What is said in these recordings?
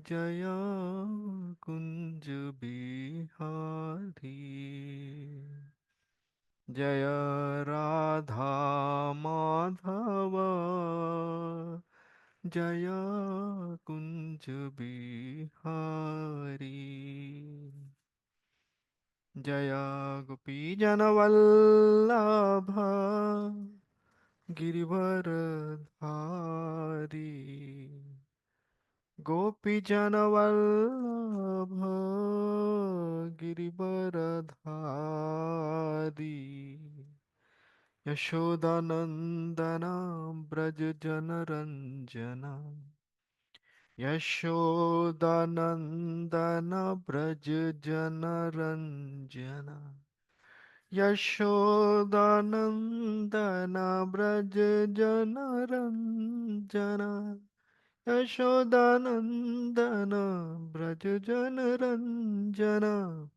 जय कुंज बिहारी। जय राधा माधव। जय कुंज बिहारी। जय गोपी जनवल्लभ गिरिवरधारी। गोपी जनवल्लभ गिरिवरधारी। यशोदानंदन ब्रज जनरंजना। यशोदानंदन ब्रज जनरंजना। यशोदानंदन ब्रज जनरंजना। यशोदानंदन ब्रज जनरंजना।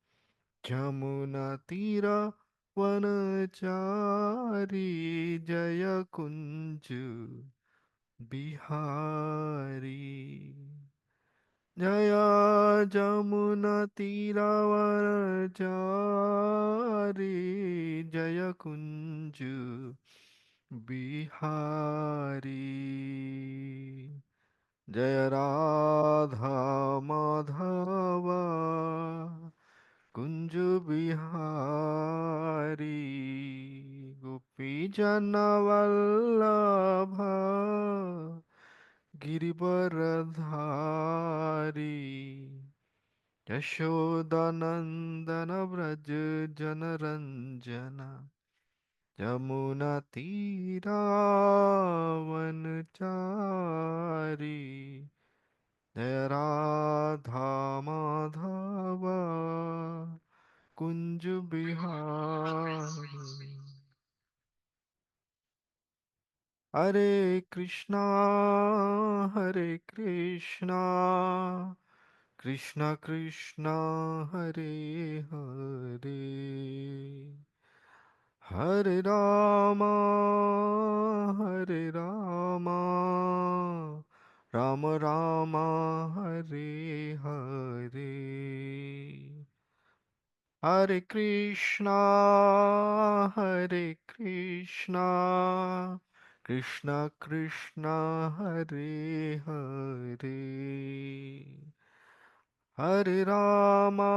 जमुना तीरा वनचारी। जय कुंज बिहारी। जय जमुना तीरा वनचारी। जय कुंज बिहारी। जय राधा माधव कुंज बिहारी। गोपी जनवल्लभ गिरिवरधारी। यशोदानंदन ब्रज जनरंजना। यमुना तीरावनचारी। जय राधा माधव कुंज बिहारी। हरे कृष्णा हरे कृष्णा कृष्णा कृष्णा हरे हरे। हरे रामा हरे रामा राम राम हरे हरे। हरे कृष्णा हरे कृष्णा कृष्णा कृष्णा हरे हरे। हरे रामा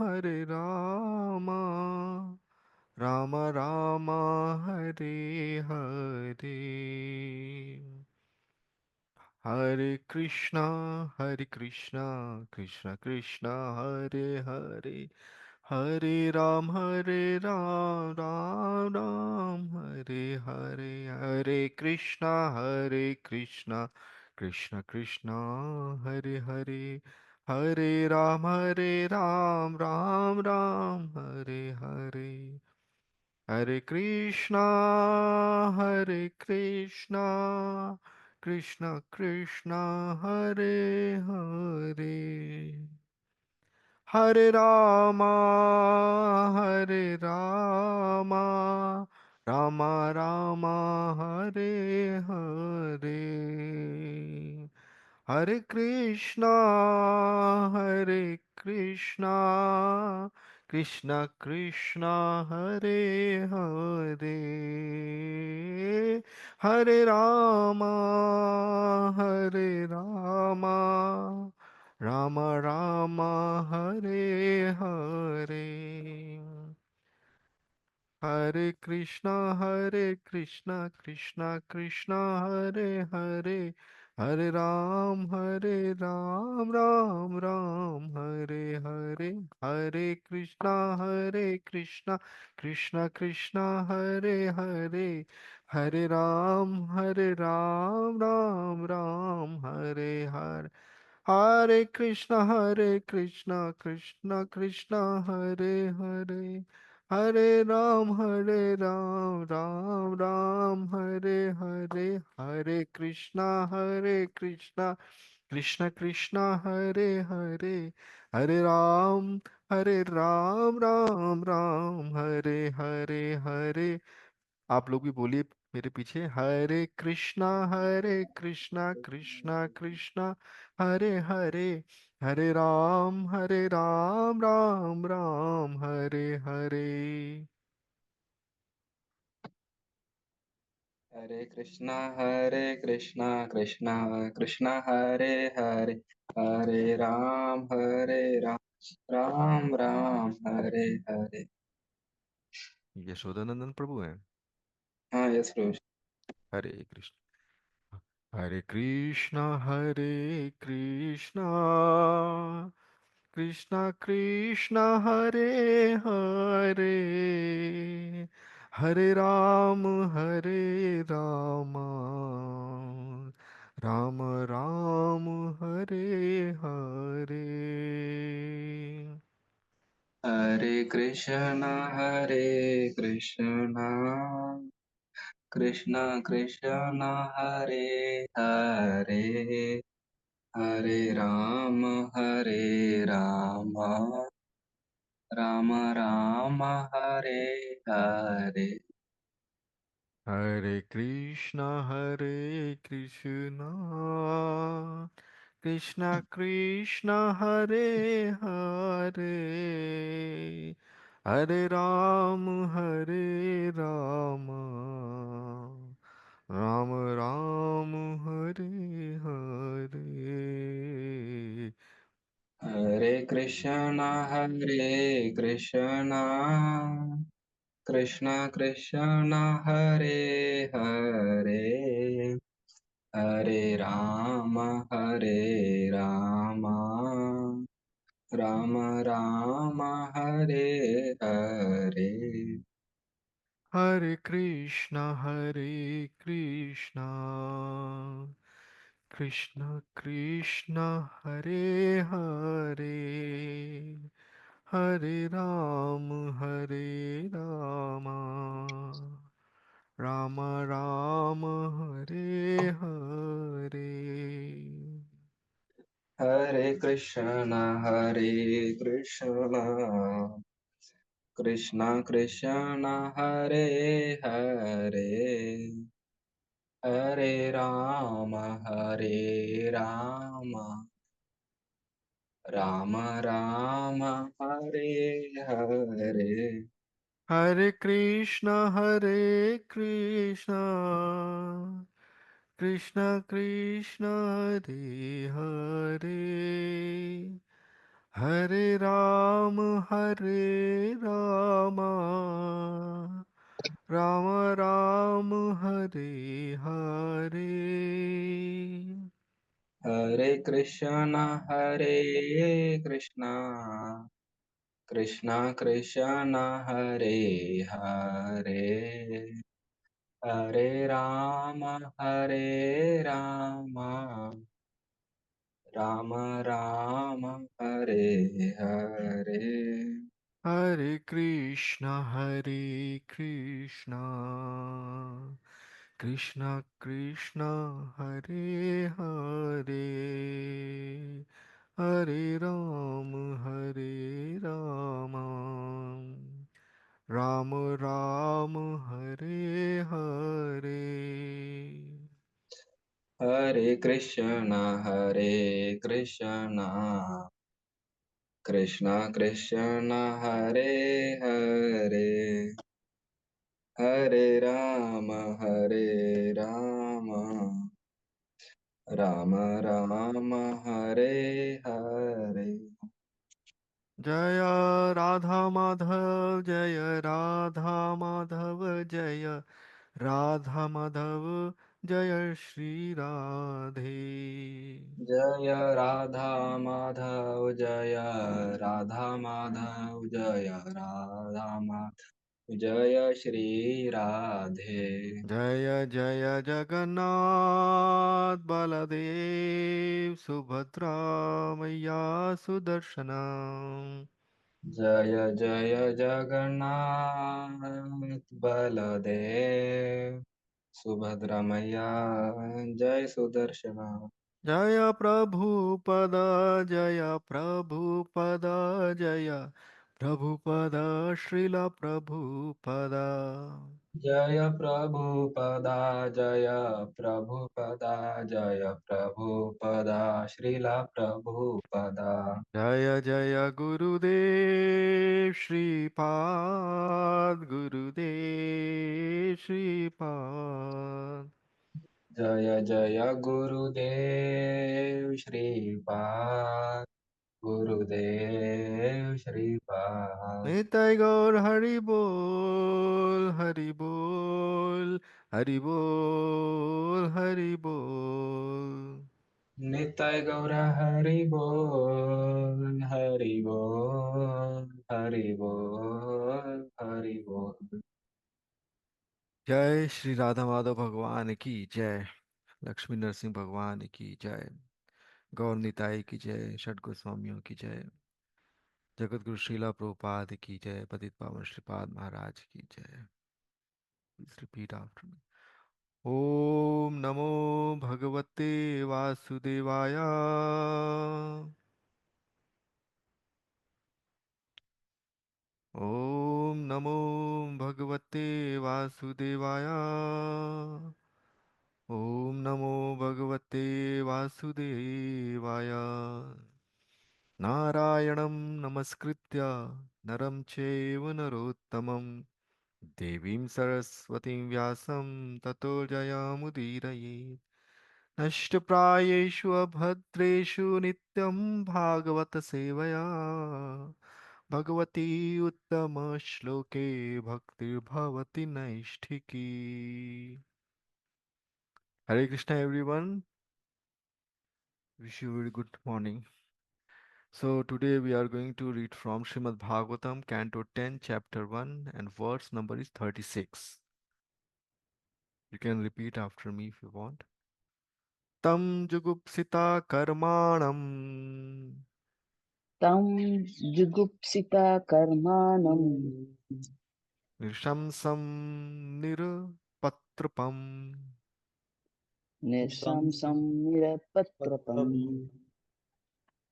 हरे रामा राम राम हरे हरे। हरे कृष्णा कृष्णा कृष्णा हरे हरे। हरे राम राम राम हरे हरे। हरे कृष्णा कृष्णा कृष्णा हरे हरे। हरे राम राम राम हरे हरे। हरे कृष्णा कृष्णा कृष्णा हरे हरे। हरे रामा राम राम हरे हरे। हरे कृष्णा कृष्णा कृष्णा हरे हरे। हरे रामा राम राम हरे हरे। हरे कृष्णा कृष्णा कृष्णा हरे हरे। हरे राम राम राम हरे हरे। हरे कृष्णा कृष्णा कृष्णा हरे हरे। हरे राम राम राम हरे हरे। हरे कृष्णा कृष्णा कृष्णा हरे हरे। हरे राम राम राम हरे हरे। हरे कृष्णा कृष्णा कृष्णा हरे हरे। हरे राम राम राम हरे हरे। हरे आप लोग भी बोलिए मेरे पीछे, हरे कृष्णा कृष्णा कृष्णा हरे हरे, हरे राम राम राम हरे हरे। हरे कृष्णा कृष्णा कृष्णा हरे हरे, हरे राम राम राम हरे हरे। यशोदानंदन प्रभु हैं। हाँ, यस प्रभु। हरे कृष्ण, हरे कृष्णा कृष्णा कृष्णा हरे हरे, हरे राम राम राम हरे हरे। हरे कृष्णा कृष्णा कृष्णा हरे हरे, हरे राम राम राम हरे हरे। हरे कृष्णा कृष्णा कृष्णा हरे हरे, हरे राम राम राम हरे हरे। हरे कृष्णा कृष्णा कृष्णा हरे हरे, हरे राम राम राम हरे हरे। हरे कृष्णा कृष्ण कृष्ण हरे हरे, हरे राम राम राम हरे हरे। हरे कृष्णा कृष्णा कृष्णा हरे हरे, हरे राम राम राम हरे हरे। हरे कृष्ण कृष्ण कृष्ण हरे हरे, हरे राम राम राम हरे हरे। हरे कृष्णा कृष्णा कृष्णा हरे हरे, हरे राम राम राम हरे हरे। हरे कृष्ण कृष्ण कृष्ण हरे हरे, हरे राम राम राम हरे हरे। हरे कृष्णा कृष्णा कृष्णा हरे हरे, हरे राम राम राम हरे हरे। जय राधा माधव जय राधा माधव जय राधा माधव जय श्री राधे। जय राधा माधव जय राधा माधव जय राधा माधव जय श्री राधे। जय जय जगन्नाथ बलदेव सुभद्रा मैया सुदर्शन। जय जय जगन्नाथ बलदेव सुभद्रा मैया जय सुदर्शन। जय प्रभुपद जय प्रभुपद श्रील प्रभुपद। जय प्रभुपदा जय प्रभुपदा जय प्रभुपदा श्रीला प्रभुपदा जय जय गुरुदेव श्रीपाद गुरुदेव श्रीपाद जय जय गुरुदेव श्रीपाद गुरुदेव श्रीपाद निताय गौर हरि बोल हरि बोल हरि बोल हरि बोल। निताय गौर हरि बोल हरि बोल हरि बोल हरि बोल। जय श्री राधा माधव भगवान की जय। लक्ष्मी नरसिंह भगवान की जय। गौर निताई की जय। षट गोस्वामियों की जय। जगत गुरु श्रीला प्रभुपाद की जय। पतित पावन श्रीपाद महाराज की जय। Please repeat after me. ओम नमो भगवते वासुदेवाय। ओम नमो भगवते वासुदेवाय। ओम नमो भगवते वासुदेवाय। नारायणं नमस्कृत्य नरं चैव नरोत्तमं देवीं सरस्वतीं व्यासं ततो जयमुदीरये। नष्टप्रायेषु अभद्रेषु नित्यं भागवत सेवया Bhagwati उत्तमश्लोके भक्तिर्भवति नैष्ठिकी। Hare Krishna everyone. Wish you a very good morning. So today we are going to read from Srimad Bhagavatam, Canto 10, Chapter 1, and verse number is 36. You can repeat after me if you want. Tam jugupsita karmanam तं जुगुप्सिता कर्माणं nirsamsam nirupatrapam निशंसं निरपत्रपम्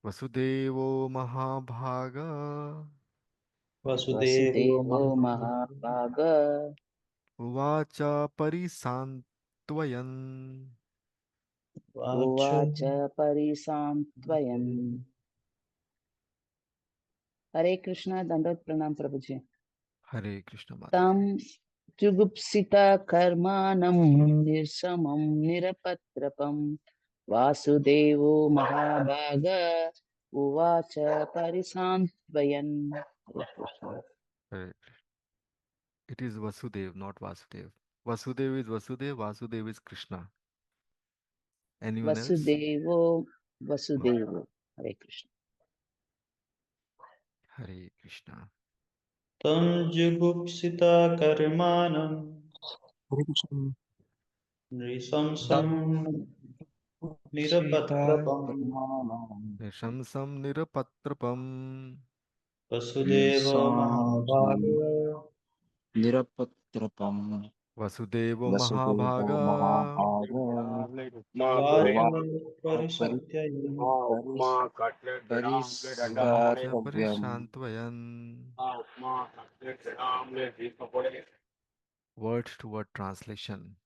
vasudevo mahabhaga वसुदेवो महाभाग uvacha parisantvayam उवाच परिसान्त्वयन् हरे कृष्णा दंडवत प्रणाम प्रभु जी Hare Krishna तं Mataji. जुगुप्सिता कर्माणं निर्शमं निरपत्रपं वासुदेवो महाभाग उवाच परिसान्त्वयन् हरे Krishna Hare It is Vasudev, not Vasudev. Vasudev is Vasudev, Vasudev is Krishna. Anyone else? वसुदेवो Oh, वसुदेवो Hare Krishna Hare Krishna. तं जुगुप्सिता कर्माणं हरे कृष्ण। नृशंसं तं निरपत्रपं सीताकर्माणं Nishamsam Nirapatrapam वसुदेव निरसंसं महाभाग निरपत्रपं Vasudevo वसुदेवो Mahabhaga महाभागो उवाच उवाच परिषत्ययन् Uvacha परिस्रातव्यम् Parishantvayan. Word to word translation.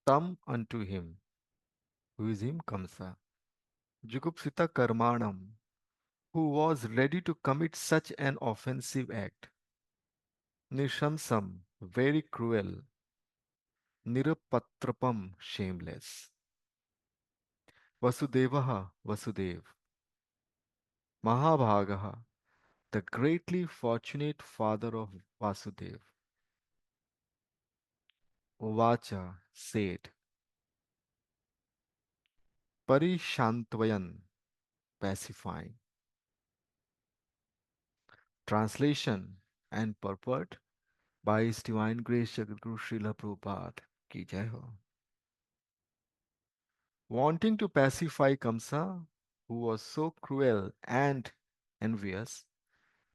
Tam unto him. Who is him? Kamsa. Jugupsita Karmanam. Who was ready to commit such an offensive act. Nishamsam. Very cruel. Nirupatrapam, shameless. Vasudevaha, Vasudev. Mahabhagaha, the greatly fortunate father of Vasudev. Uvacha said, Parishantvayan, pacifying. Translation and purport by His Divine Grace Jagadguru Srila Prabhupada ki jai ho. Wanting to pacify Kamsa, who was so cruel and envious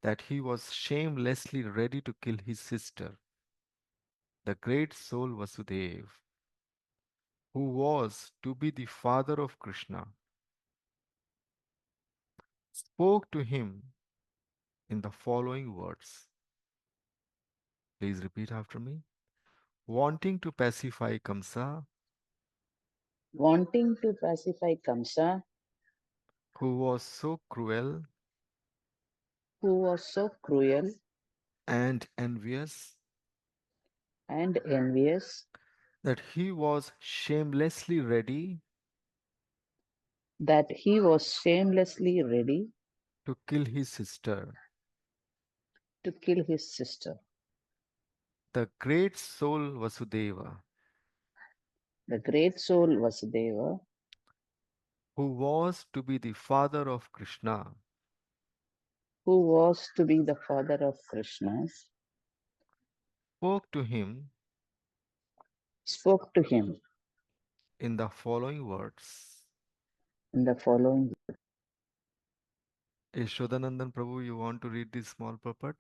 that he was shamelessly ready to kill his sister, the great soul Vasudev, who was to be the father of Krishna, spoke to him in the following words. Please repeat after me. Wanting to pacify Kamsa, wanting to pacify Kamsa, who was so cruel who was so cruel and envious and envious, that he was shamelessly ready that he was shamelessly ready to kill his sister, to kill his sister. the great soul Vasudeva, The great soul Vasudeva, who was to be the father of Krishna, who was to be the father of Krishna, spoke to him spoke to him in the following words. in the following. Yashodanandan Prabhu, you want to read this small purport?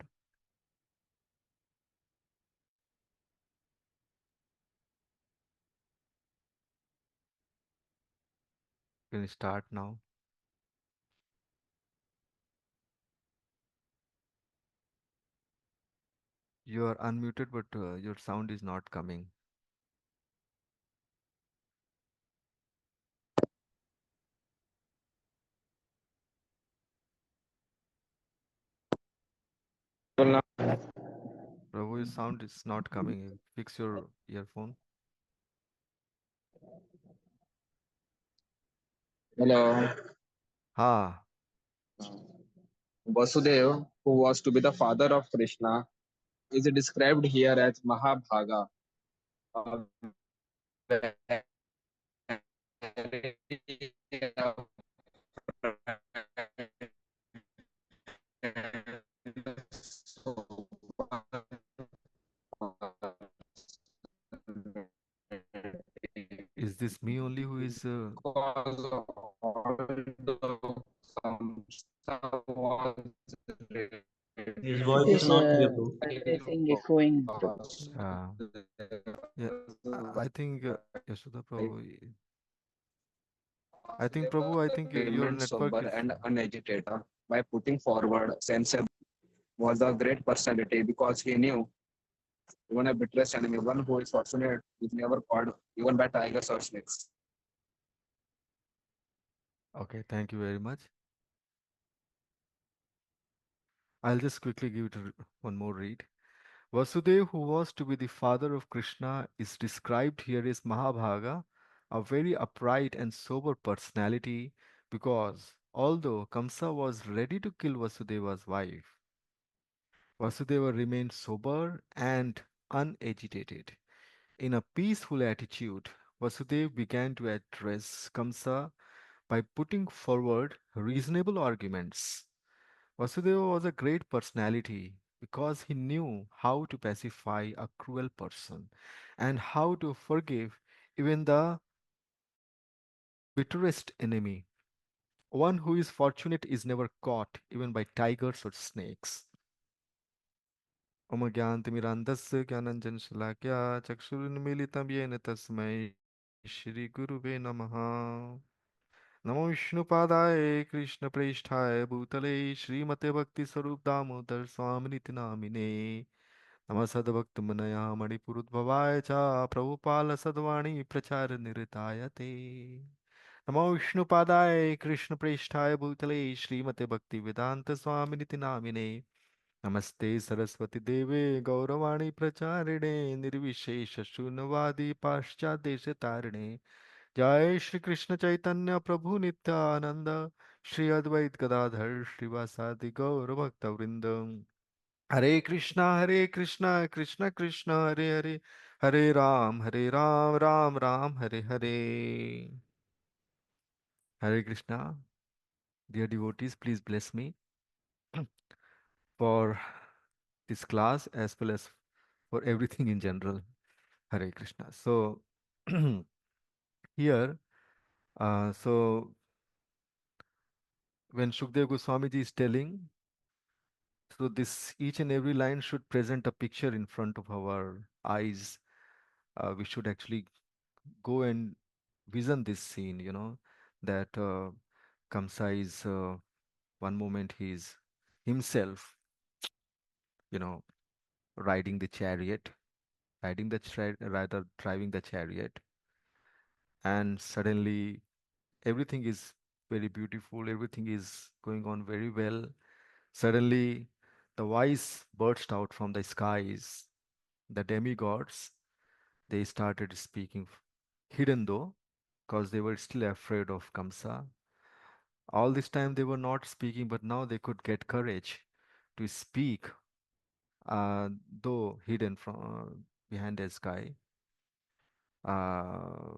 Can you start now? You are unmuted, but your sound is not coming. Prabhu, your sound is not coming. Fix your earphone. Hello. Ha, Vasudeva, who was to be the father of Krishna, is described here as Mahabhaga, a is this me only who is cause was His It voice is is, not clear, bro. I think, echoing through. uh, yeah, I think Yashoda Prabhu, I think Prabhu, I think your remained network sober is and unagitated by putting forward sensible was a great personality because he knew even a bitterest enemy, one who is fortunate, is never caught even by tigers or snakes. okay. Thank you very much. I'll just quickly give it one more read. Vasudev, who was to be the father of Krishna, is described here as Mahabhaga, a very upright and sober personality, because although Kamsa was ready to kill Vasudeva's wife, Vasudeva remained sober and unagitated. In a peaceful attitude, Vasudeva began to address Kamsa by putting forward reasonable arguments. Vasudeva was a great personality because he knew how to pacify a cruel person and how to forgive even the bitterest enemy. One who is fortunate is never caught even by tigers or snakes. ओम ज्ञानतिमिरान्धस्य ज्ञानञ्जनशलाकया चक्षुरुन्मीलितं येन तस्मै श्रीगुरुवे नमः नमो विष्णुपादाय कृष्णप्रेष्ठाय भूतले श्रीमते भक्तिस्वरूपदामोदर स्वामिनिति नामिने नमः सद्भक्तमनया मणिपुरोद्भवाय च प्रभुपालसद्वाणी प्रचारनिरताय ते नमो विष्णुपादाय कृष्णप्रेष्ठाय भूतले श्रीमते भक्तिवेदान्त स्वामिनिति नामिने नमस्ते सरस्वती देवे गौरवाणी प्रचारिणे निर्विशेष शून्यवादी पाश्चादेश तारिणे जय श्री कृष्ण चैतन्य प्रभु नित्यानंद श्री अद्वैत गदाधर श्रीवासादि गौर भक्त वृंद हरे Krishna Krishna Krishna Hare Hare Hare Ram Ram Ram Hare Hare Hare Krishna. Dear devotees, please bless me for this class as well as for everything in general. Hare Krishna. So here, so when Shukdev Goswami ji is telling, so this each and every line should present a picture in front of our eyes. We should actually go and vision this scene, that Kamsa is one moment he is himself, you know, riding the chariot, rather driving the chariot, and suddenly everything is very beautiful, everything is going on very well. Suddenly, the voice burst out from the skies. The demigods, they started speaking, hidden though, because they were still afraid of Kamsa. All this time they were not speaking, but now they could get courage to speak, though hidden from behind the sky. Uh,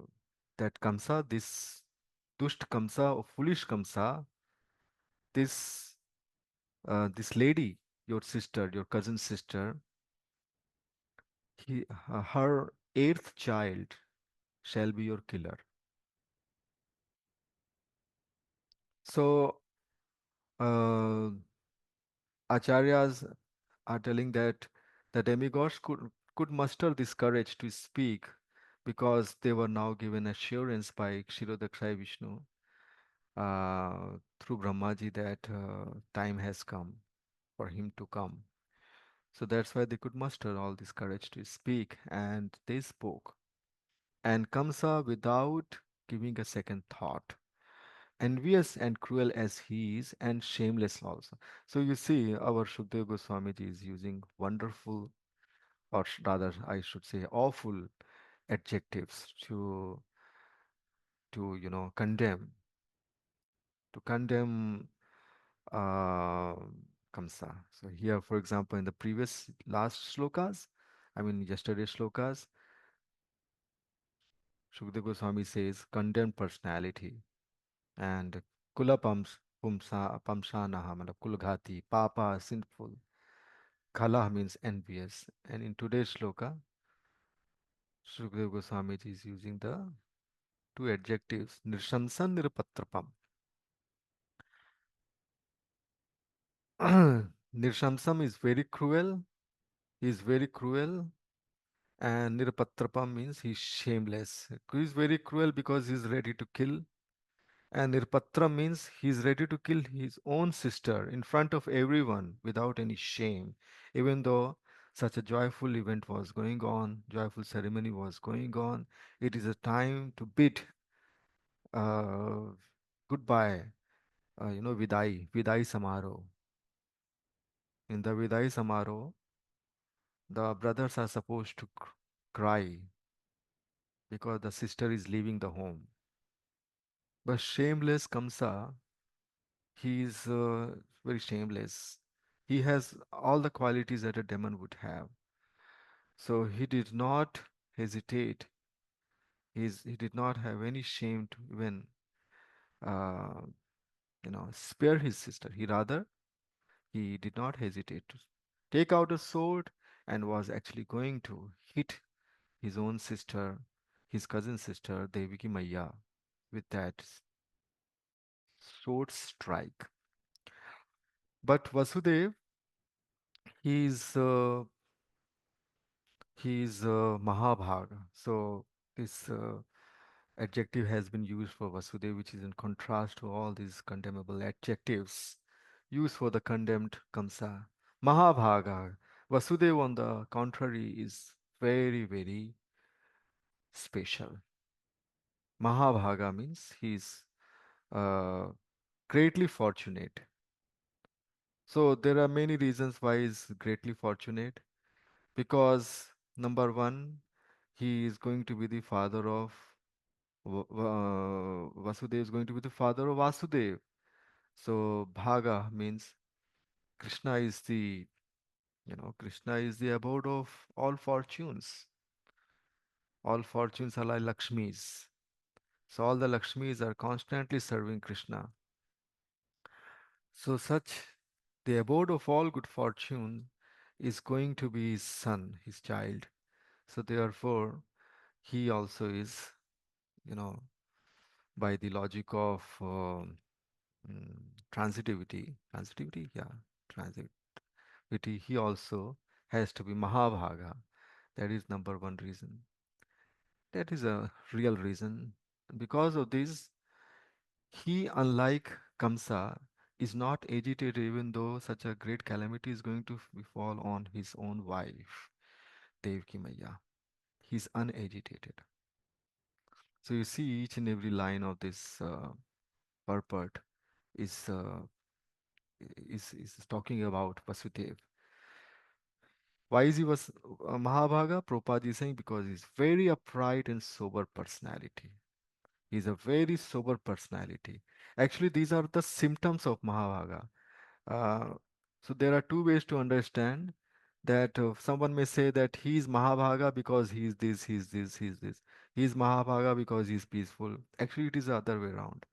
that Kamsa, this Dusht Kamsa or foolish Kamsa, this this lady, your sister, your cousin's sister, her eighth child shall be your killer. So uh, acharyas are telling that the demigods could muster this courage to speak because they were now given assurance by Kshirodakshay Vishnu through Brahmaji that time has come for him to come. So that's why they could muster all this courage to speak, and they spoke. And Kamsa, without giving a second thought, envious and cruel as he is, and shameless also. So you see, our Shukdev Goswamiji is using wonderful, or rather, I should say, awful adjectives to condemn, to condemn uh, Kamsa. So here, for example, in the previous last shlokas, I mean yesterday's shlokas, Shukdev Goswami says condemned personality and kula pamsanaha, matlab kulghati, papa, sinful, khala means envious. And in today's shloka, Shukdev Goswami is using the two adjectives, nirshamsan nirupatrapam. Nirshamsam is very cruel, he is very cruel, and nirupatrapam means he's shameless. He is very cruel because he's ready to kill. And Nirpatra means he's ready to kill his own sister in front of everyone without any shame, even though such a joyful event was going on, joyful ceremony was going on. It is a time to bid uh, goodbye, Vidai Samaro. In the Vidai Samaro, the brothers are supposed to cry because the sister is leaving the home. But shameless Kamsa, he is very shameless. He has all the qualities that a demon would have. So he did not hesitate. He did not have any shame to even, uh, spare his sister. He did not hesitate to take out a sword and was actually going to hit his own sister, his cousin sister, Deviki Maya, with that sword strike. But Vasudev, he's he's Mahabhaga. So this adjective has been used for Vasudev, which is in contrast to all these condemnable adjectives used for the condemned Kamsa. Mahabhaga. Vasudev, on the contrary, is very, very special. Mahabhaga means he's uh, greatly fortunate. So there are many reasons why he's greatly fortunate. Because number one, he is going to be the father of Vasudev is going to be the father of Vasudev. So Bhaga means Krishna is Krishna is the abode of all fortunes. All fortunes are like Lakshmis. So all the Lakshmis are constantly serving Krishna. So such the abode of all good fortune is going to be his son, his child. So therefore, he also is, you know, by the logic of transitivity, yeah, transitivity, he also has to be Mahabhaga. That is number one reason. That is a real reason. Because of this, he, unlike Kamsa, is not agitated even though such a great calamity is going to befall on his own wife, Devki Maya. He's unagitated. So you see each and every line of this purport is, is talking about Vasudev. Why is he was Mahabhaga? Prabhupada is saying because he's very upright and sober personality. He's a very sober personality. Actually, these are the symptoms of Mahabhaga. Uh, so there are two ways to understand that someone may say that he is Mahabhaga because he is this, he is this, he is this. He is Mahabhaga because he is peaceful. Actually, it is the other way around.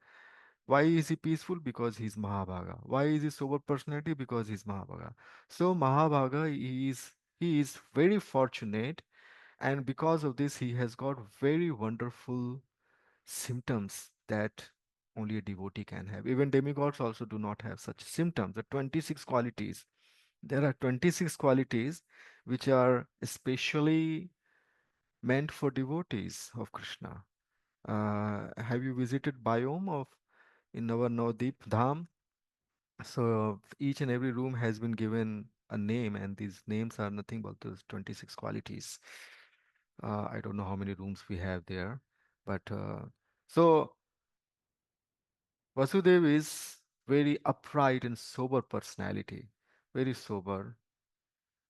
Why is he peaceful? Because he is Mahabhaga. Why is he sober personality? Because he is Mahabhaga. So Mahabhaga he is very fortunate, and because of this, he has got very wonderful symptoms that only a devotee can have. Even demigods also do not have such symptoms. The 26 qualities. There are 26 qualities which are especially meant for devotees of Krishna. Have you visited biome of in our Navdeep Dham? So each and every room has been given a name, and these names are nothing but those 26 qualities. I don't know how many rooms we have there, but so Vasudev is very upright and sober personality, very sober.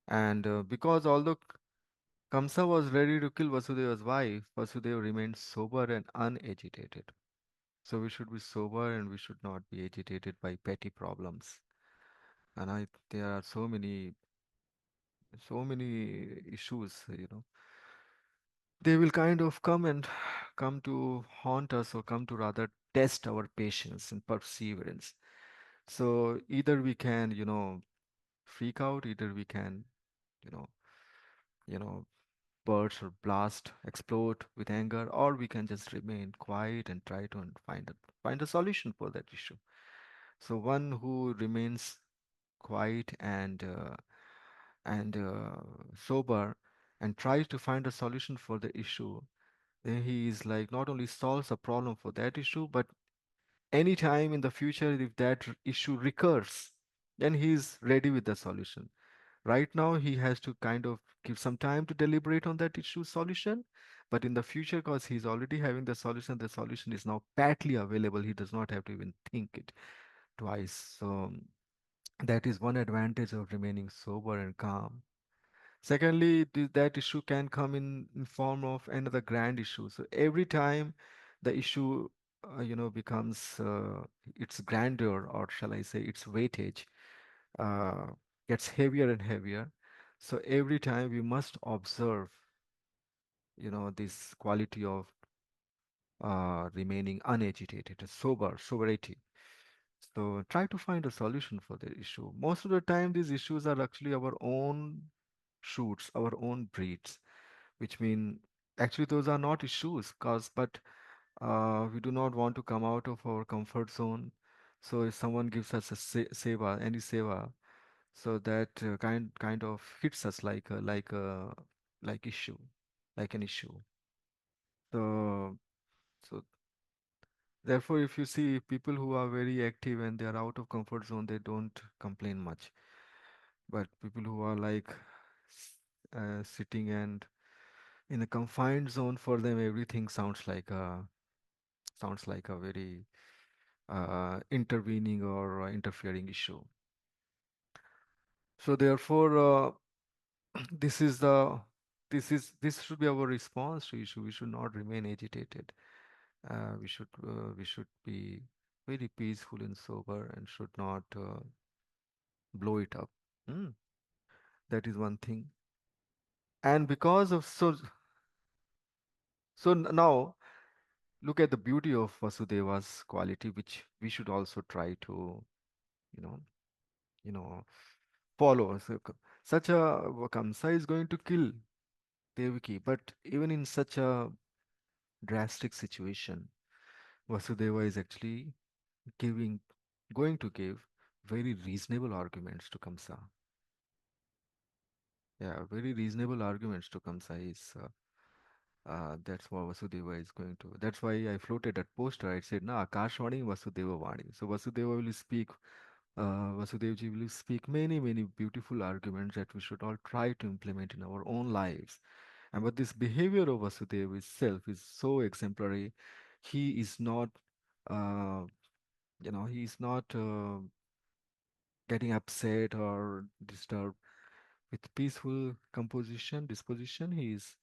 And because although Kamsa was ready to kill Vasudeva's wife, Vasudev remained sober and unagitated. So we should be sober and we should not be agitated by petty problems. And there are so many issues, they will kind of come and come to haunt us, or come to rather test our patience and perseverance. So either we can, freak out, either we can, you know, you know, burst or blast, explode with anger, or we can just remain quiet and try to find a solution for that issue. So one who remains quiet and sober and tries to find a solution for the issue, then he is like not only solves a problem for that issue, but anytime in the future if that issue recurs, then he is ready with the solution. Right now, he has to kind of give some time to deliberate on that issue solution. But in the future, because he's already having the solution is now patly available. He does not have to even think it twice. So that is one advantage of remaining sober and calm. Secondly, that issue can come in form of another grand issue. So every time the issue, becomes its grandeur, or shall I say, its weightage, uh, gets heavier and heavier. So every time we must observe, this quality of remaining unagitated, sobriety. So try to find a solution for the issue. Most of the time, these issues are actually our own shoots, our own breeds, which mean actually those are not issues, cause but we do not want to come out of our comfort zone. So if someone gives us a seva, any seva, so that kind of hits us like issue, like an issue. So so therefore, if you see people who are very active and they are out of comfort zone, they don't complain much. But people who are like sitting and in a confined zone, for them everything sounds like a very intervening or interfering issue. So therefore, this is the this should be our response to issue. We should not remain agitated. We should be very peaceful and sober and should not blow it up. Hmm. That is one thing. And because of now look at the beauty of Vasudeva's quality, which we should also try to you know you know follow. So such a Kamsa is going to kill Devaki, but even in such a drastic situation, Vasudeva is actually giving going to give very reasonable arguments to Kamsa. Yeah, very reasonable arguments to Kamsa. That's what Vasudeva is going to. That's why I floated that poster. I said, "Na Akashvani Vasudeva Vani." So Vasudeva will speak. Vasudevji will speak many beautiful arguments that we should all try to implement in our own lives. And but this behavior of Vasudeva itself is so exemplary. He is not, uh, he is not getting upset or disturbed. With peaceful disposition, he is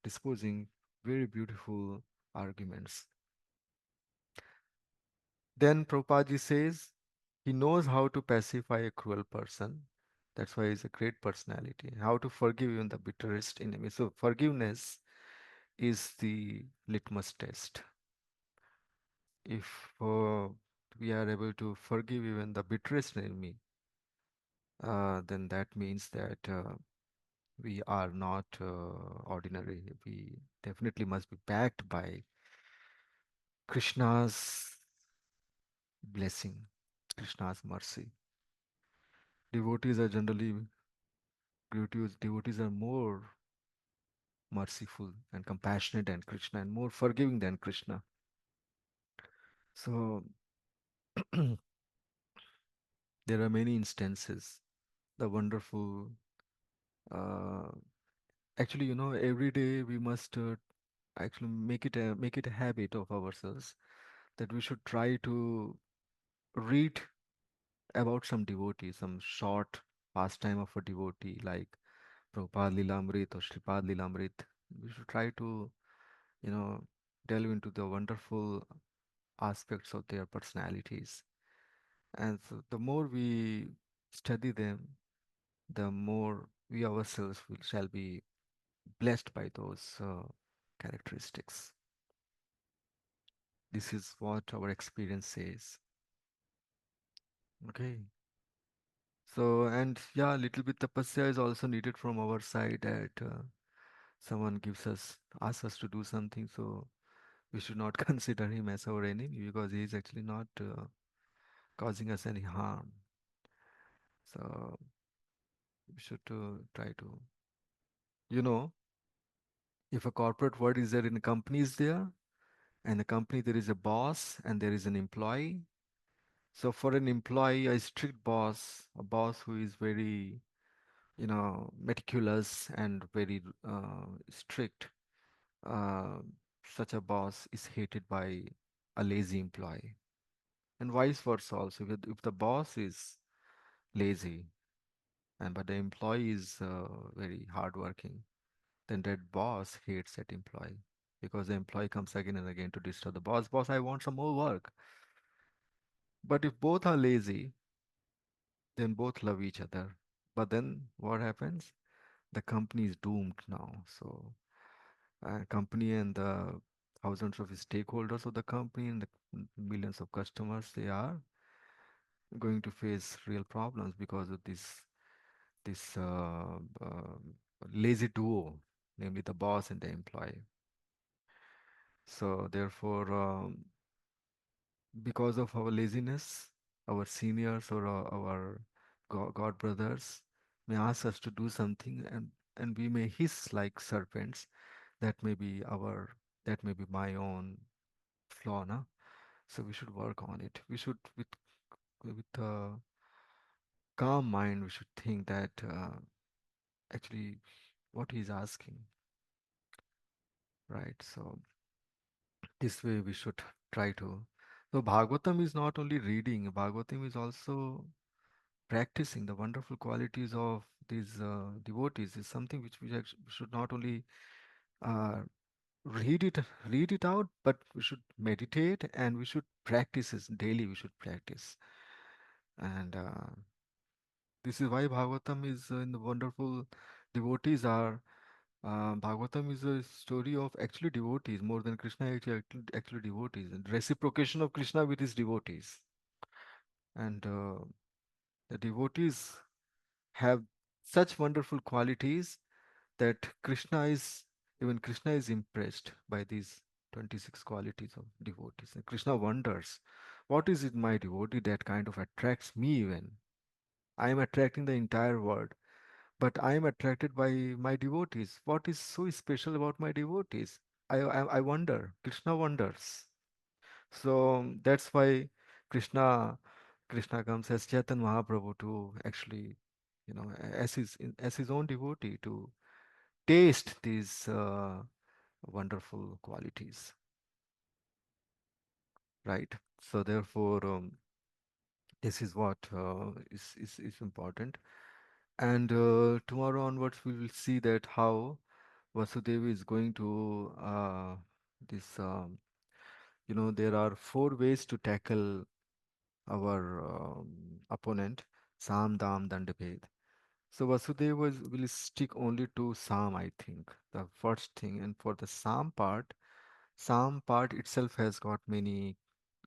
disposing very beautiful arguments. Then Prabhupada says he knows how to pacify a cruel person. That's why he's a great personality. How to forgive even the bitterest enemy. So forgiveness is the litmus test. If we are able to forgive even the bitterest enemy, then that means that we are not ordinary. We definitely must be backed by Krishna's blessing, Krishna's mercy. Devotees are generally devotees are more merciful and compassionate than Krishna and more forgiving than Krishna. So there are many instances. The wonderful, uh, actually, every day we must actually make it a habit of ourselves that we should try to read about some devotee, some short pastime of a devotee like Prabhupada Lilamrit or Sripad Lilamrit. We should try to, you know, delve into the wonderful aspects of their personalities. And so the more we study them, the more we ourselves shall be blessed by those characteristics. This is what our experience says. Okay. So, and yeah, a little bit tapasya is also needed from our side that someone asks us to do something. So we should not consider him as our enemy because he is actually not causing us any harm. So we should try to, you know, if a corporate world is there in a company is there, and a company there is a boss and there is an employee. So for an employee, a strict boss, a boss who is very, meticulous and very strict, uh, such a boss is hated by a lazy employee. And vice versa also. If the boss is lazy and but the employee is very hardworking, then that boss hates that employee because the employee comes again and again to disturb the boss. Boss, I want some more work. But if both are lazy, then both love each other. But then what happens? The company is doomed now. So, company and the thousands of stakeholders of the company and the millions of customers, they are going to face real problems because of this lazy duo, namely the boss and the employee. So therefore, because of our laziness, our seniors or our God brothers may ask us to do something, and we may hiss like serpents. That may be my own flaw, no? So we should work on it. We should with a calm mind. We should think that actually what he's asking, right? So this way we should try to. So Bhagavatam is not only reading. Bhagavatam is also practicing the wonderful qualities of these devotees is something which we should not only uh, read it read it out, but we should meditate and we should practice it daily. We should practice, and this is why Bhagavatam is in the wonderful devotees are. Bhagavatam is a story of actually devotees more than Krishna actually devotees and reciprocation of Krishna with his devotees, and the devotees have such wonderful qualities that Krishna is impressed by these 26 qualities of devotees. And Krishna wonders, what is it my devotee that kind of attracts me even? I am attracting the entire world, but I am attracted by my devotees. What is so special about my devotees? I wonder. Krishna wonders. So that's why Krishna Krishna comes as Chaitanya Mahaprabhu to actually, as his own devotee to taste these wonderful qualities, right? So therefore, this is what is important. And tomorrow onwards, we will see that how Vasudev is going to this. There are four ways to tackle our opponent: Sam, Dam, Dandabhed. So Vasudeva will stick only to Sam, I think, the first thing. And for the Sam part itself has got many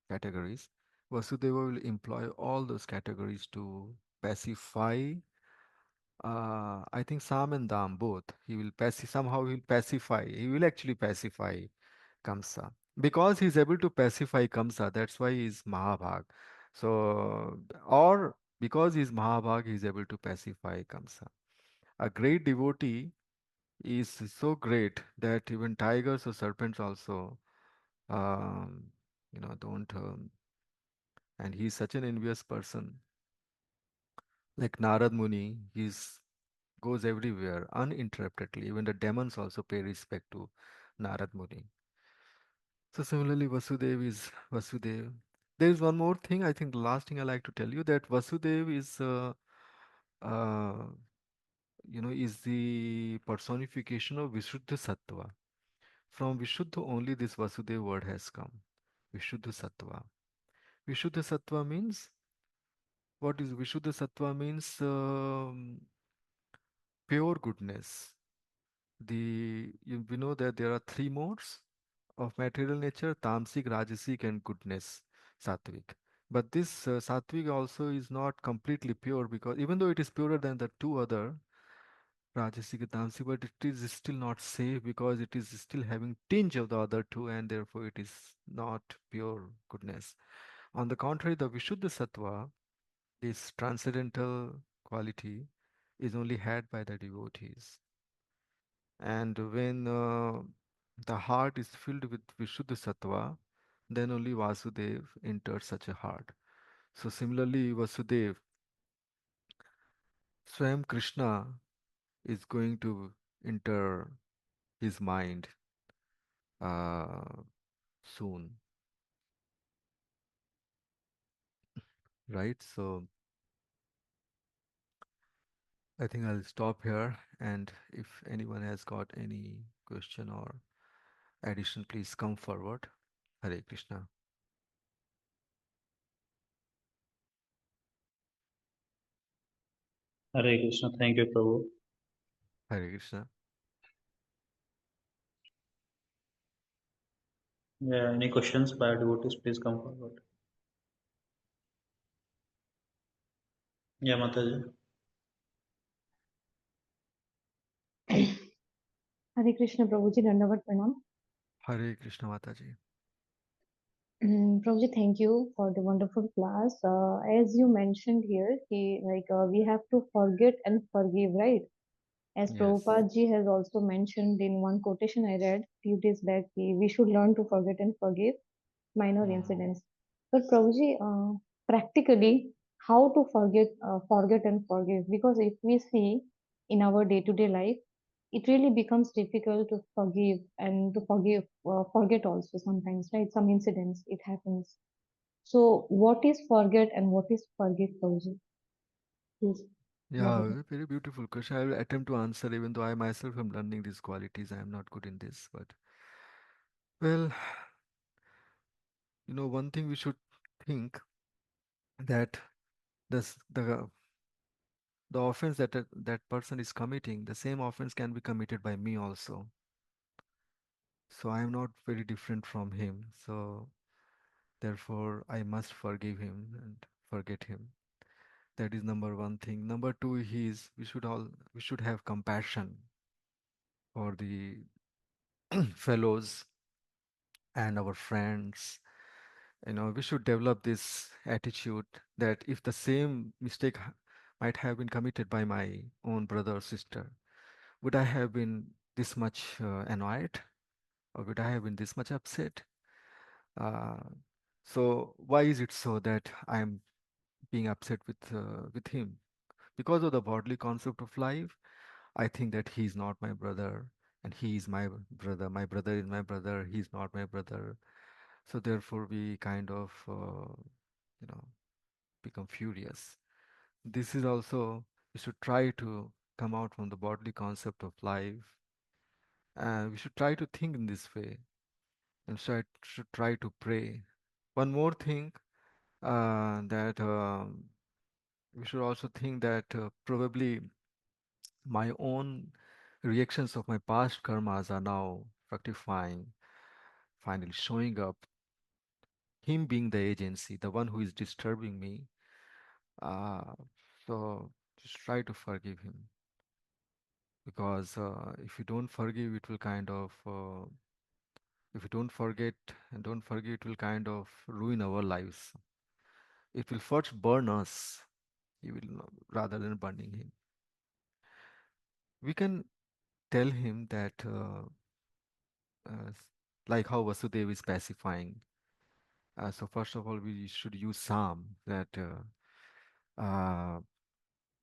categories. Vasudeva will employ all those categories to pacify. I think Sam and Dam both. He will somehow he'll pacify. He will actually pacify Kamsa because he's able to pacify Kamsa. That's why he's Mahabhag. So, or because he's Mahabhag, he's able to pacify Kamsa. A great devotee is so great that even tigers or serpents also, um, don't. And he's such an envious person. Like Narad Muni, he's goes everywhere uninterruptedly. Even the demons also pay respect to Narad Muni. So similarly, Vasudev is Vasudev. There is one more thing. I think the last thing I like to tell you that Vasudev uh, is the personification of Vishuddha Sattva. From Vishuddha only this Vasudev word has come. Vishuddha Sattva. Vishuddha Sattva means what is Vishuddha Sattva means pure goodness. We know that there are three modes of material nature: tamasic, rajasic, and goodness, sattvic. But this sattvic also is not completely pure because even though it is purer than the two other, rajasic and tamasic, but it is still not safe because it is still having tinge of the other two, and therefore it is not pure goodness. On the contrary, the Vishuddha Sattva, this transcendental quality, is only had by the devotees. And when the heart is filled with Vishuddha Sattva, then only Vasudev enters such a heart. So similarly, Vasudev, Swam Krishna is going to enter his mind uh, soon, right? So I think I'll stop here. And if anyone has got any question or addition, please come forward. Hare Krishna. Hare Krishna. Thank you, Prabhu. Hare Krishna. Yeah, any questions by devotees, please come forward. Yeah, Mataji. Hare Krishna, Prabhuji, Dandavat Pranam. Hare Krishna Mataji. Prabhuji, thank you for the wonderful class. As you mentioned here, we have to forget and forgive, right? As Yes. Prabhupada ji has also mentioned in one quotation I read few days back, we should learn to forget and forgive minor Hmm. incidents. But Prabhuji, practically, how to forget and forgive? Because if we see in our day-to-day life, it really becomes difficult to forgive and to forget also sometimes, right? Some incidents, it happens. So, what is forget and what is forgive, Prabhuji? Please elaborate. Yeah, very beautiful question. I will attempt to answer, even though I myself am learning these qualities. I am not good in this, but well, one thing we should think that the offense that that person is committing, the same offense can be committed by me also. So I am not very different from him. So therefore, I must forgive him and forget him. That is number one thing. Number two is we should have compassion for the fellows and our friends. We should develop this attitude that if the same mistake might have been committed by my own brother or sister, would I have been this much annoyed? or would I have been this much upset? Uh, so why is it so that I'm being upset with him? Because of the bodily concept of life, I think that he's not my brother, and he is my brother. My brother is my brother. He's not my brother. So therefore, we kind of, you know, become furious. This is also, we should try to come out from the bodily concept of life. We should try to think in this way, and should try to pray. One more thing, that we should also think that probably my own reactions of my past karmas are now fructifying, finally showing up. Him being the agency, the one who is disturbing me. Uh, so just try to forgive him, because if you don't forgive, it will kind of, if you don't forget and don't forgive, it will kind of ruin our lives. It will first burn us, he will rather than burning him. We can tell him that, like how Vasudev is pacifying. So first of all, we should use Psalm that uh,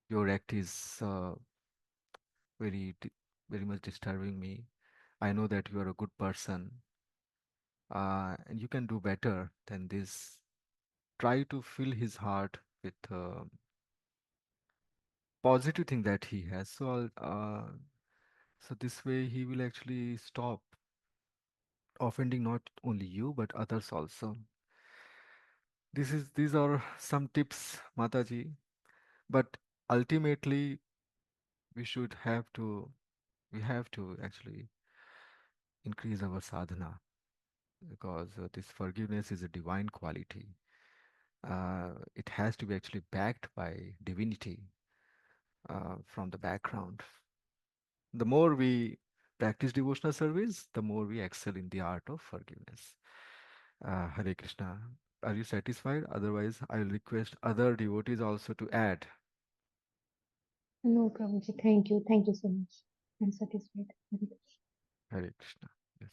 your act is very, very much disturbing me. I know that you are a good person, and you can do better than this. Try to fill his heart with positive thing that he has. So this way he will actually stop offending not only you but others also. These are some tips, Mataji. But ultimately, we should have to we have to actually increase our sadhana, because this forgiveness is a divine quality. It has to be actually backed by divinity from the background. The more we practice devotional service, the more we excel in the art of forgiveness. Hare Krishna. Are you satisfied? Otherwise, I'll request other devotees also to add. No, Prabhuji, thank you. Thank you so much. I'm satisfied. Very good. Hare Krishna. Yes.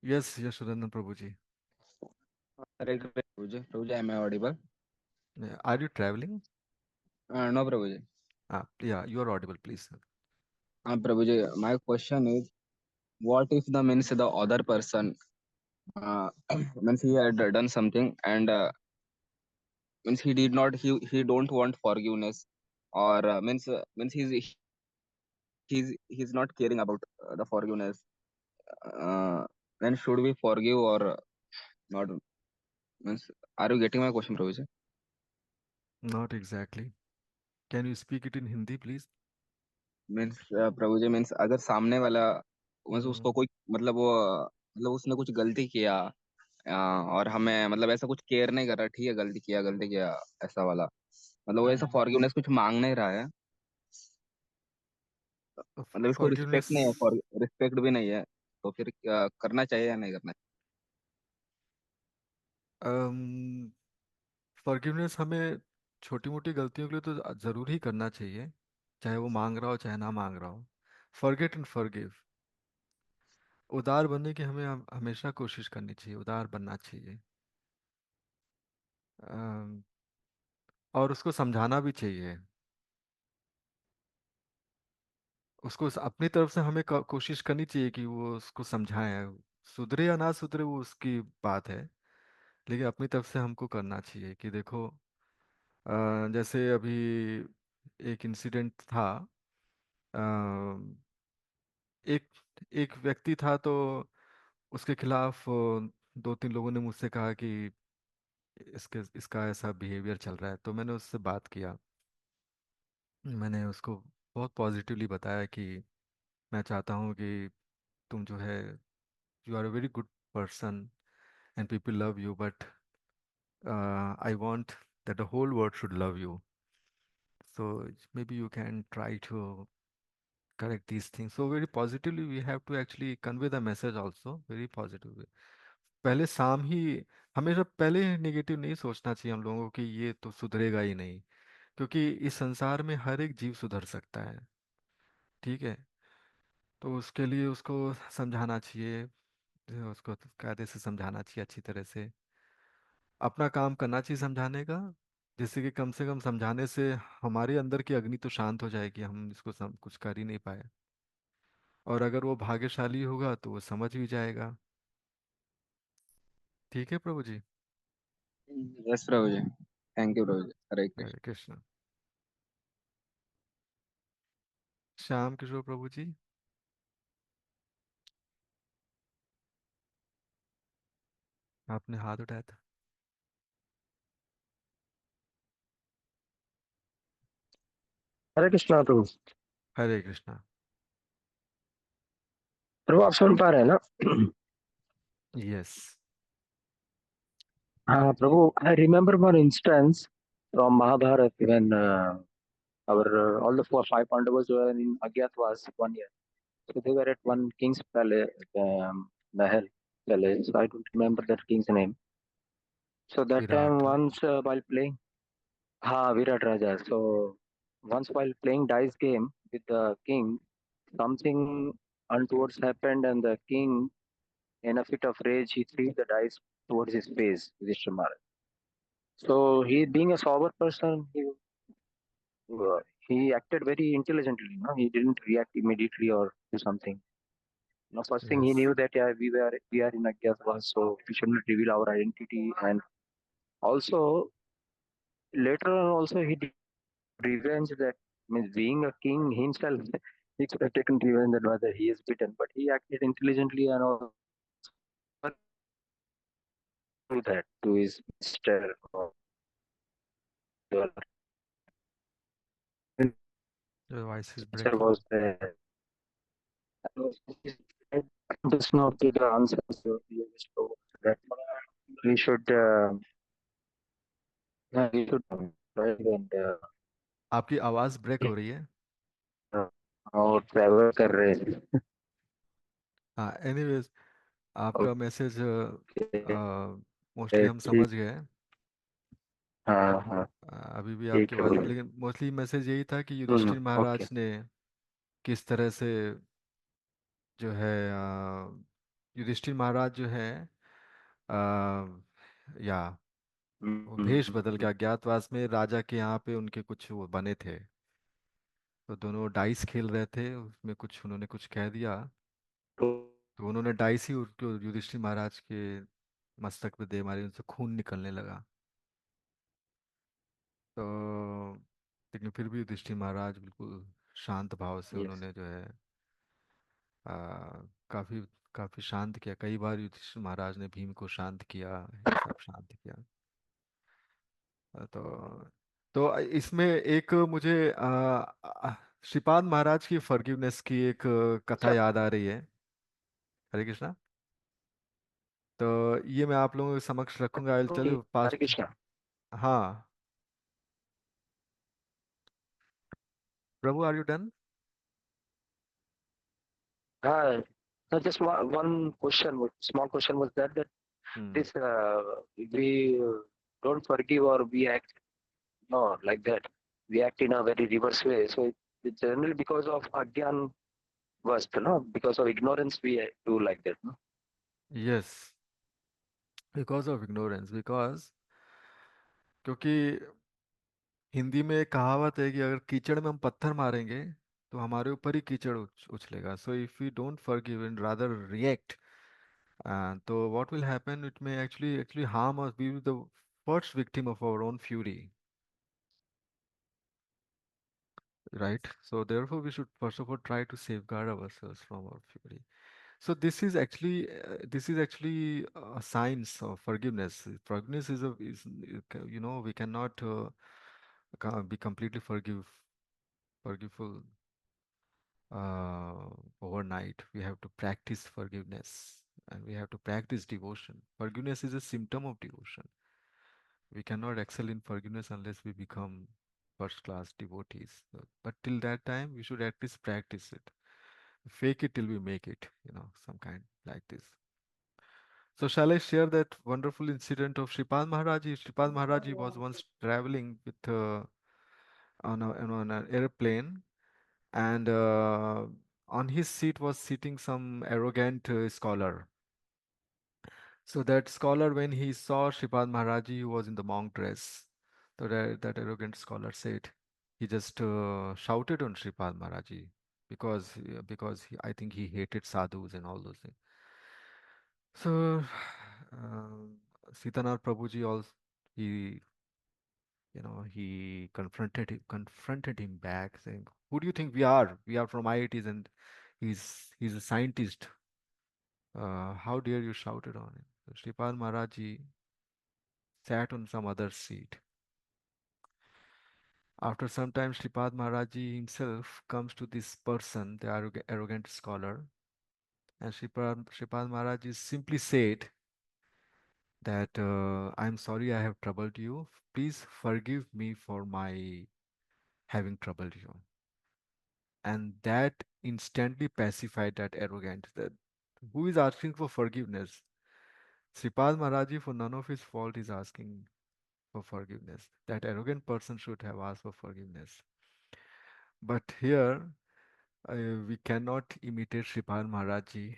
Yes, Yashodanand Prabhuji. Hare Krishna, Prabhuji. Prabhuji, am I audible? Yeah. Are you traveling? No, Prabhuji. Yeah, you are audible, please. Prabhuji, my question is, what if the means the other person means he had done something and means he did not he don't want forgiveness, or means he's not caring about the forgiveness. Then should we forgive or not? Means, are you getting my question, Prabhuji? Not exactly. Can you speak it in Hindi, please? Means प्रभु जी means अगर सामने वाला means Mm, उसको कोई मतलब वो मतलब उसने कुछ गलती किया, और हमें मतलब ऐसा कुछ केयर नहीं कर रहा, ठीक है गलती किया ऐसा वाला, मतलब वो ऐसा फॉरगिवनेस कुछ मांग नहीं रहा है, मतलब इसको रिस्पेक्ट नहीं है, forgiveness. रिस्पेक्ट भी नहीं है, तो फिर करना चाहिए या नहीं करना um, फॉरगिवनेस हमें छोटी मोटी गलतियों के लिए तो जरूर ही करना चाहिए, चाहे वो मांग रहा हो चाहे ना मांग रहा हो. Forget and forgive. उदार बनने की हमें हमेशा कोशिश करनी चाहिए, उदार बनना चाहिए. अम, और उसको समझाना भी चाहिए. उसको अपनी तरफ से हमें कोशिश करनी चाहिए कि वो उसको समझाए. सुधरे या ना सुधरे वो उसकी बात है, लेकिन अपनी तरफ से हमको करना चाहिए कि देखो, जैसे अभी एक इंसिडेंट था. अ, एक एक व्यक्ति था, तो उसके खिलाफ दो तीन लोगों ने मुझसे कहा कि इसका ऐसा बिहेवियर चल रहा है. तो मैंने उससे बात किया. मैंने उसको बहुत पॉजिटिवली बताया कि मैं चाहता हूँ कि तुम जो है, you are a very good person and people love you, but I want that the whole world should love you. So maybe you can try to correct these things. So very positively, we have to actually convey the message also very positively. पहले शाम ही, हमेशा पहले negative नहीं सोचना चाहिए हम लोगों को कि ये तो सुधरेगा ही नहीं, क्योंकि इस संसार में हर एक जीव सुधर सकता है. ठीक है. तो उसके लिए उसको समझाना चाहिए, उसको कायदे से समझाना चाहिए अच्छी तरह से, अपना काम करना चाहिए समझाने का, जिससे कि कम से कम समझाने से हमारे अंदर की अग्नि तो शांत हो जाएगी, हम इसको कुछ कर ही नहीं पाए। और अगर वो भाग्यशाली होगा तो वो समझ भी जाएगा। ठीक है प्रभु जी। यस प्रभु जी, थैंक यू प्रभु जी, हरे कृष्ण। हरे कृष्ण। श्याम किशोर प्रभु जी, आपने हाथ उठाया था। हरे कृष्णा प्रभु। हरे कृष्णा। प्रभु आप सुन पा रहे हैं ना? यस। हाँ प्रभु, I remember one instance from Mahabharata when our all the four five Pandavas were in Agyatwas 1 year. So they were at one king's palace, Mahal palace. I don't remember that king's name. So that time Virat. once while playing, Virat Raja. So once while playing dice game with the king, something untoward happened, and the king, in a fit of rage, he threw the dice towards his face, Yudhishthira. So he, being a sober person, he acted very intelligently. No, he didn't react immediately or do something. No, first thing he yes. knew that yeah, we are in Agyatva, so we should not reveal our identity. And also later on, also he did revenge. That means being a king himself, he could have taken revenge that whether he is beaten, but he acted intelligently and also do that to his master or the voice is answer breaking. was there. Just not the answer. So you just go that we should we should try and आपकी आवाज़ break हो रही है। और travel कर रहे हैं। हाँ, एनीवेज, आपका मैसेज ओके, मोस्टली हम ठीक। समझ गए। हाँ हाँ, अभी भी आपकी ठीक है आवाज़, बोलिए। लेकिन मोस्टली मैसेज यही था कि युधिष्ठिर ओके। महाराज ने किस तरह से जो है युधिष्ठिर महाराज जो है अ, या वो भेष बदल के अज्ञातवास में राजा के यहाँ पे उनके कुछ वो बने थे, तो दोनों डाइस खेल रहे थे, उसमें कुछ उन्होंने कुछ कह दिया, तो तो उन्होंने डाइस ही उसको युधिष्ठिर महाराज के मस्तक पे दे मारी, उनसे खून निकलने लगा। तो लेकिन फिर भी युधिष्ठिर महाराज बिल्कुल शांत भाव से यस, उन्होंने जो है आ, काफी काफी शांत किया, कई बार युधिष्ठिर महाराज ने भीम को शांत किया, ये सब शांत किया। तो इसमें एक मुझे श्रीपाद महाराज की फॉरगिवनेस की एक कथा याद आ रही है। हरे कृष्णा। तो ये मैं आप लोगों के समक्ष रखूंगा, I tell okay, you Hare past. Krishna. हाँ, प्रभु आर यू डन? हाँ, so just one question, small question was that हम्म। this we don't forgive or we act no like that. We act in a very reverse way. So it's generally because of agyan was, no, because of ignorance we do like that, no? Yes, because of ignorance, because क्योंकि हिंदी में एक कहावत है कि अगर कीचड़ में हम पत्थर मारेंगे तो हमारे ऊपर ही कीचड़ उछलेगा। So if we don't forgive and rather react, तो what will happen, it may actually harm us, we will the first victim of our own fury, right? So therefore we should first of all try to safeguard ourselves from our fury. So this is actually a science of forgiveness. Forgiveness is we cannot be completely forgiveful uh, overnight. We have to practice forgiveness, and we have to practice devotion. Forgiveness is a symptom of devotion. We cannot excel in forgiveness unless we become first class devotees. But till that time, we should at least practice it. Fake it till we make it, some kind like this. So shall I share that wonderful incident of Shripal Maharaji? Shripal Maharaji was once traveling with on an airplane, and On his seat was sitting some arrogant scholar. So that scholar, when he saw Shripad Maharaji, who was in the monk dress, so that arrogant scholar said, he just shouted on Shripad Maharaji because I think he hated sadhus and all those things. So Sitanath Prabhuji also he he confronted him back, saying, "Who do you think we are? We are from IITs, and he's a scientist. How dare you shout it on him?" So Shripad Maharaji sat on some other seat. After some time, Shripad Maharaji himself comes to this person, the arrogant scholar, and Shripad Maharaji simply said that I'm sorry I have troubled you. Please forgive me for my having troubled you. And that instantly pacified that arrogant. That who is asking for forgiveness? Sripad Maharaji, for none of his fault, is asking for forgiveness. That arrogant person should have asked for forgiveness. But here, we cannot imitate Sripad Maharaji,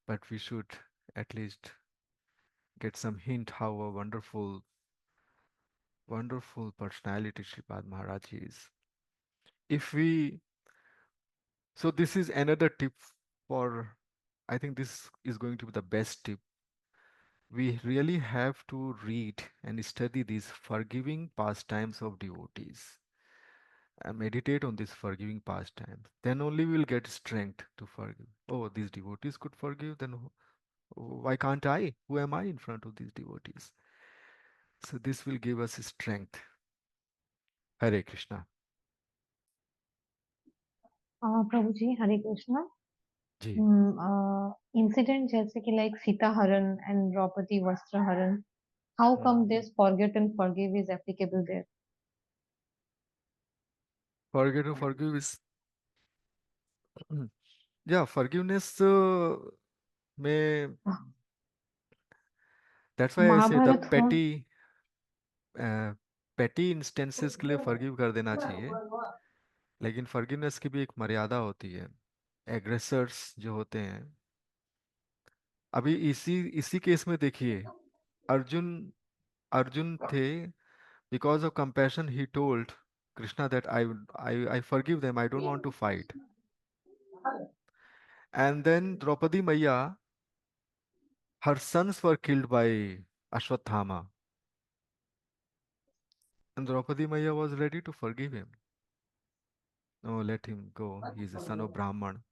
but we should at least get some hint how a wonderful personality Sripad Maharaji is. If we, so this is another tip for, I think this is going to be the best tip. We really have to read and study these forgiving pastimes of devotees and meditate on these forgiving pastimes. Then only we'll get strength to forgive. Oh, these devotees could forgive, then why can't I? Who am I in front of these devotees? So this will give us strength. Hare Krishna. प्रभु जी Hare Krishna Ji. Incident जैसे कि like Sita हरण and Draupadi वस्त्र हरण how come Hmm. This forget and forgive is applicable there Forget to forgive is, yeah, forgiveness may, that's why I say the Mahabharat हो petty instances के लिए forgive कर देना चाहिए, लेकिन forgiveness की भी एक मर्यादा होती है. Aggressors जो होते हैं, अभी इसी इसी केस में देखिए, अर्जुन अर्जुन थे, because of compassion he told Krishna that I forgive them, I don't want to fight. And then Draupadi Maya, her sons were killed by Ashwathama, and Draupadi Maya was ready to forgive him. No, let him go. He is a son of Brahman.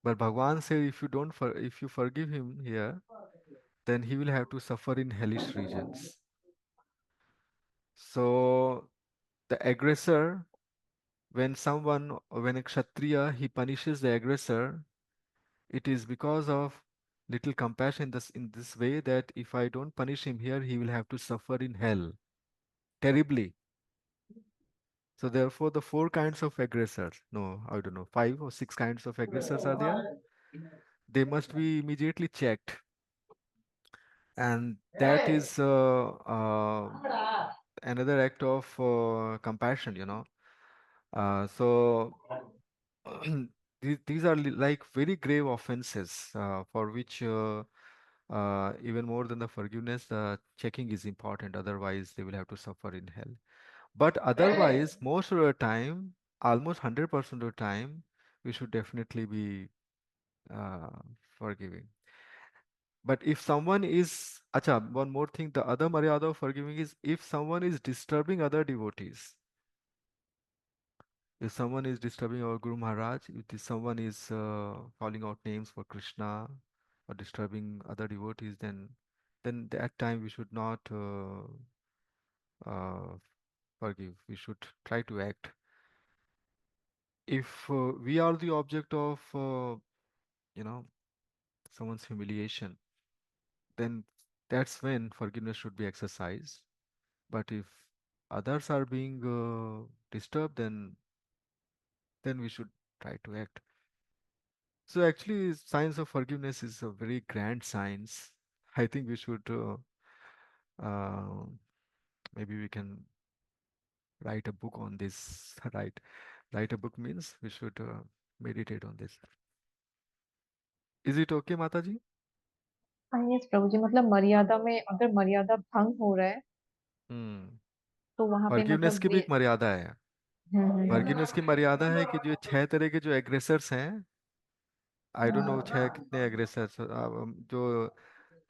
But Bhagwan said, if you forgive him here, then he will have to suffer in hellish regions. So the aggressor, when a Kshatriya, he punishes the aggressor, it is because of little compassion in this way, that if I don't punish him here, he will have to suffer in hell terribly. So therefore, the four kinds of aggressors, no, I don't know, 5 or 6 kinds of aggressors are there. They must be immediately checked, and that is another act of compassion, so these are like very grave offenses, for which even more than the forgiveness, the checking is important. Otherwise, they will have to suffer in hell. But otherwise, most of the time, almost 100% of the time, we should definitely be uh, forgiving. But if someone is, acha, one more thing, the other maryada of forgiving is if someone is disturbing other devotees. If someone is disturbing our Guru Maharaj, if someone is calling out names for Krishna or disturbing other devotees, then that time we should not uh, forgive. We should try to act. If we are the object of, you know, someone's humiliation, then that's when forgiveness should be exercised. But if others are being disturbed, then we should try to act. So actually, science of forgiveness is a very grand science. I think we should uh, maybe we can write a book on this. Write a book means we should. Meditate on this. Is it okay, Mataji? हाँ yes प्रभु जी, मतलब मर्यादा में अगर मर्यादा भंग हो रहा है हम्म। तो वहां पे फॉरगिवनेस मतलब की भी एक मर्यादा है। हम्म। फॉरगिवनेस की मर्यादा है कि जो 6 तरह के जो एग्रेसर्स हैं, आई डोंट नो 6 कितने एग्रेसर्स, जो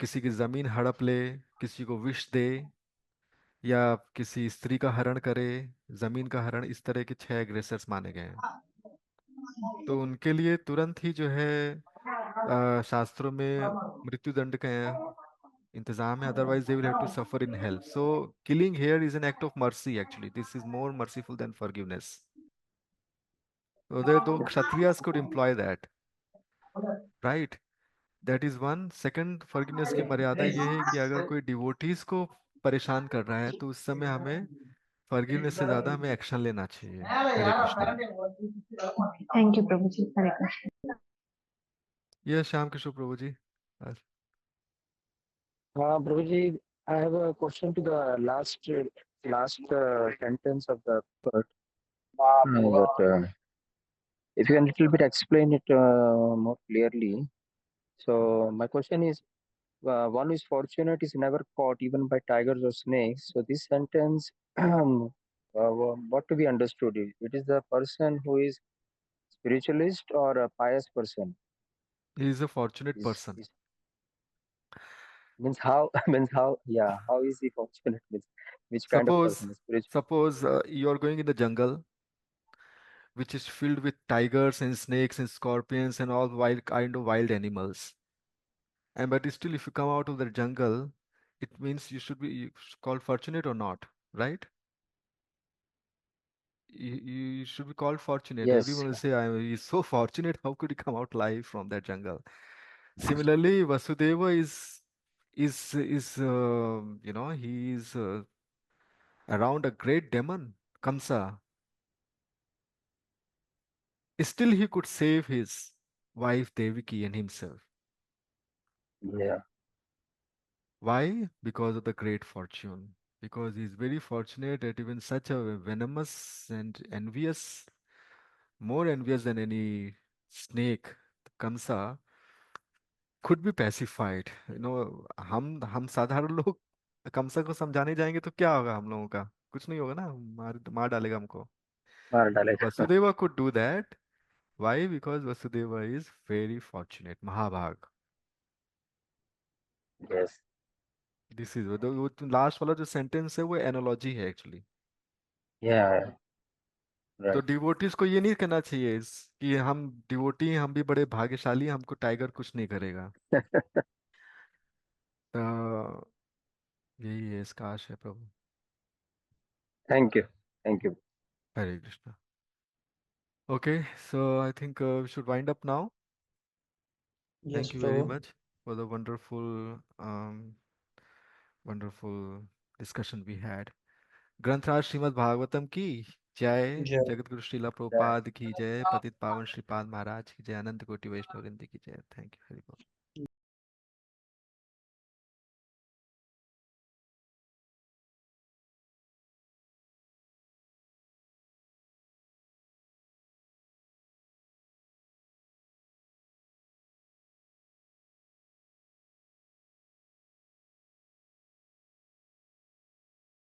किसी की जमीन हड़प ले, किसी को विष दे, या किसी स्त्री का हरण करे, जमीन का हरण, इस तरह के 6 एग्रेसर्स माने गए हैं। तो उनके लिए तुरंत ही जो है शास्त्रों में मृत्युदंड का इंतजाम है, otherwise they will have to suffer in hell. So killing here is an act of mercy, actually this is more merciful than forgiveness. So there though Kshatriyas could employ that, right? That is one. Second, forgiveness की मर्यादा ये है कि अगर कोई devotees को परेशान कर रहा है तो उस समय हमें फॉरगिवनेस से ज्यादा हमें एक्शन लेना चाहिए। हरे कृष्णा। थैंक यू प्रभु जी, हरे कृष्ण। यह श्याम किशोर प्रभु जी। Prabhuji, I have a question to the last sentence of the third. If you can little bit explain it more clearly. So my question is, one who is fortunate is never caught even by tigers or snakes. So this sentence, what to be understood? It is the person who is spiritualist or a pious person. He is a fortunate Is, person. is means how means how yeah how is he fortunate? Means which kind of Suppose, person is spiritual? you are going in the jungle, which is filled with tigers and snakes and scorpions and all wild kind of wild animals. And but still, if you come out of the jungle, it means you should be called fortunate or not, right? You should be called fortunate. Yes, Everyone will say, he's so fortunate. How could he come out alive from that jungle?" Similarly, Vasudeva is he is around a great demon, Kamsa. Still, he could save his wife Devaki and himself. yeah, Why? Because of the great fortune. Because he's very fortunate that even such a venomous and envious, more envious than any snake, Kamsa, could be pacified. हम साधारण लोग कमसा को समझाने जाएंगे तो क्या होगा हम लोगों का? कुछ नहीं होगा ना, मार मार डालेगा हमको। मार But डालेगा। Vasudeva could do that. Why? Because Vasudeva is very fortunate. Mahabhag. Yes, this is वो लास्ट वाला जो सेंटेंस है वो एनालॉजी है एक्चुअली। yeah, तो right. डिवोटीज को ये नहीं कहना चाहिए कि हम डिवोटी हैं, हम भी बड़े भाग्यशाली हैं, हमको टाइगर कुछ नहीं करेगा। तो यही है इसका आशय प्रभु। Thank you, thank you. Hare Krishna. Okay, so I think we should wind up now. Yes, Thank you very Prabhu. much for the wonderful discussion we had. ग्रंथराज श्रीमद् भागवतम की जय। Jai. जगत गुरु श्रीला Yeah. प्रभुपाद की जय। पतित पावन श्रीपाद महाराज की जय। अनंत कोटि वैष्णव वृंद की जय। थैंक यू, हरि बोल।